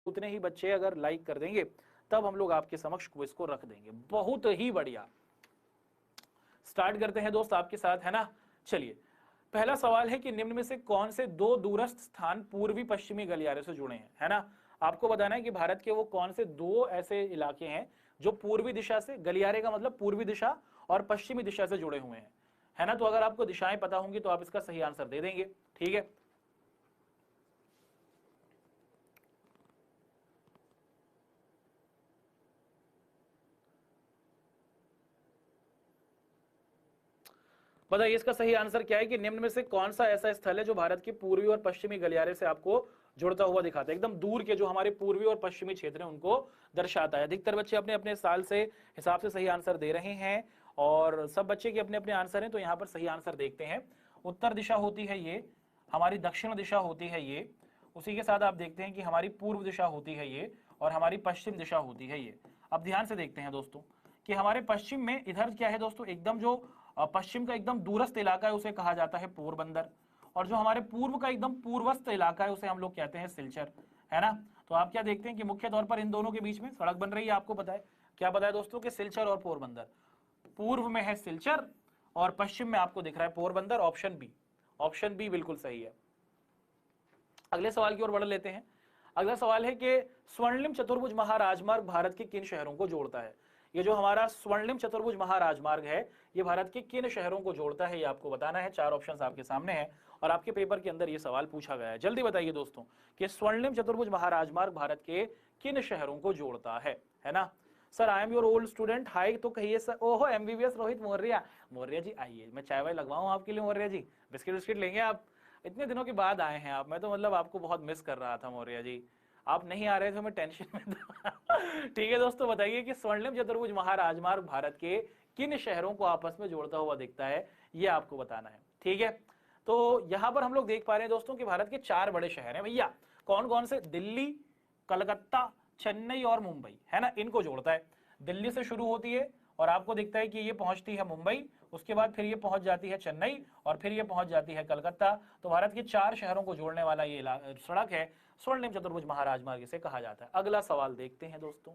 उतने ही बच्चे अगर लाइक कर देंगे तब हम लोग आपके समक्ष क्विज को रख देंगे। बहुत ही बढ़िया, स्टार्ट करते हैं दोस्त आपके साथ, है ना। चलिए, पहला सवाल है कि निम्न में से कौन से दो दूरस्थ स्थान पूर्वी पश्चिमी गलियारे से जुड़े हैं, है ना। आपको बताना है कि भारत के वो कौन से दो ऐसे इलाके हैं जो पूर्वी दिशा से, गलियारे का मतलब पूर्वी दिशा और पश्चिमी दिशा से जुड़े हुए हैं, है ना। तो अगर आपको दिशाएं पता होंगी तो आप इसका सही आंसर दे देंगे, ठीक है। बताइए इसका सही आंसर क्या है कि निम्न में से कौन सा ऐसा स्थल है जो भारत के पूर्वी और पश्चिमी गलियारे से आपको जुड़ता हुआ दिखाता है, एकदम दूर के जो हमारे पूर्वी और पश्चिमी क्षेत्र हैं उनको दर्शाता है। अधिकतर बच्चे अपने अपने साल से हिसाब से सही आंसर दे रहे हैं और सब बच्चे के अपने अपने आंसर हैं। तो यहाँ पर सही आंसर देखते हैं। उत्तर दिशा होती है ये, हमारी दक्षिण दिशा होती है ये, उसी के साथ आप देखते हैं कि हमारी पूर्व दिशा होती है ये और हमारी पश्चिम दिशा होती है ये। अब ध्यान से देखते हैं दोस्तों कि हमारे पश्चिम में इधर क्या है दोस्तों, एकदम जो पश्चिम का एकदम दूरस्थ इलाका है उसे कहा जाता है पोरबंदर, और जो हमारे पूर्व का एकदम पूर्वस्थ इलाका है उसे हम लोग कहते हैं सिलचर, है ना। तो आप क्या देखते हैं कि मुख्य तौर पर इन दोनों के बीच में सड़क बन रही है, आपको पता है क्या पता है दोस्तों कि सिलचर और पोरबंदर, पूर्व में है सिलचर और पश्चिम में आपको दिख रहा है Porbandar. Option B, option B बिल्कुल सही है। अगले सवाल की ओर बढ़ लेते हैं। अगला सवाल है कि स्वर्णिम चतुर्भुज महाराजमार्ग भारत के किन शहरों को जोड़ता है। ये जो हमारा स्वर्णिम चतुर्भुज महाराजमार्ग है ये भारत के किन शहरों को जोड़ता है, ये आपको बताना है। चार ऑप्शंस आपके सामने हैं और आपके पेपर के अंदर ये सवाल पूछा गया है। जल्दी बताइए दोस्तों कि स्वर्णिम चतुर्भुज महाराजमार्ग भारत के किन शहरों को जोड़ता है ना। Sir I am your old student, high तो कहिए सर। ओहो एमबीबीएस रोहित मौर्य, मौर्य जी आइए, मैं चाय वाय लगवाऊं आपके लिए मौर्य जी, बिस्किट विस्किट लेंगे आप, इतने दिनों के बाद आए हैं आप, मैं तो मतलब आपको बहुत मिस कर रहा था मौर्य जी, आप नहीं आ रहे थे मैं टेंशन में था। ठीक है दोस्तों, बताइए कि स्वर्णिम चतुर्भुज महाराजमार्ग भारत के किन शहरों को आपस में जोड़ता हुआ दिखता है, ये आपको बताना है, ठीक है। तो यहां पर हम लोग देख पा रहे हैं दोस्तों कि भारत के चार बड़े शहर हैं भैया, कौन कौन से, दिल्ली, कलकत्ता, चेन्नई और मुंबई, है ना, इनको जोड़ता है। दिल्ली से शुरू होती है और आपको दिखता है कि ये पहुंचती है मुंबई, उसके बाद फिर ये पहुंच जाती है चेन्नई और फिर ये पहुंच जाती है कलकत्ता। तो भारत के चार शहरों को जोड़ने वाला ये सड़क है स्वर्णिम चतुर्भुज महाराजमार्ग इसे कहा जाता है। अगला सवाल देखते हैं दोस्तों।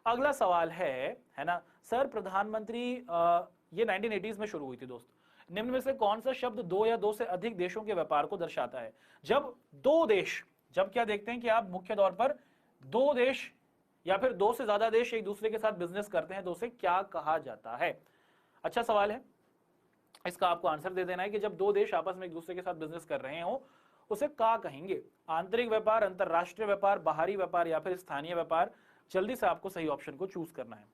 अगला सवाल है ना सर, प्रधानमंत्री ये 1980s में शुरू हुई थी दोस्त, निम्न में से कौन सा शब्द दो या दो से अधिक देशों के व्यापार को दर्शाता है। जब दो देश, जब क्या देखते हैं कि आप मुख्य तौर पर दो देश या फिर दो से ज्यादा देश एक दूसरे के साथ बिजनेस करते हैं तो उसे क्या कहा जाता है। अच्छा सवाल है, इसका आपको आंसर दे देना है कि जब दो देश आपस में एक दूसरे के साथ बिजनेस कर रहे हो उसे क्या कहेंगे, आंतरिक व्यापार, अंतरराष्ट्रीय व्यापार, बाहरी व्यापार या फिर स्थानीय व्यापार। जल्दी से आपको सही ऑप्शन को चूज करना है।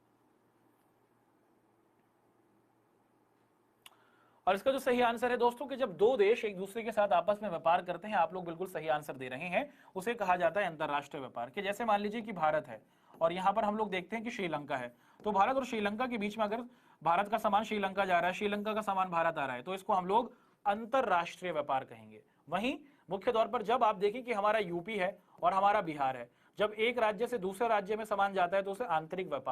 और इसका जो सही आंसर है दोस्तों कि जब दो देश एक दूसरे के साथ आपस में व्यापार करते हैं, आप लोग बिल्कुल सही आंसर दे रहे हैं, उसे कहा जाता है अंतरराष्ट्रीय व्यापार। कि जैसे मान लीजिए कि भारत है और यहां पर हम लोग देखते हैं कि श्रीलंका है, तो भारत और श्रीलंका के बीच में अगर भारत का सामान श्रीलंका जा रहा है, श्रीलंका का सामान भारत आ रहा है, तो इसको हम लोग अंतरराष्ट्रीय व्यापार कहेंगे। वहीं मुख्य तौर पर जब आप देखें कि हमारा यूपी है और हमारा बिहार है, जब एक राज्य से दूसरे राज्य में सामान जाता है तो उसे आंतरिक व्यापार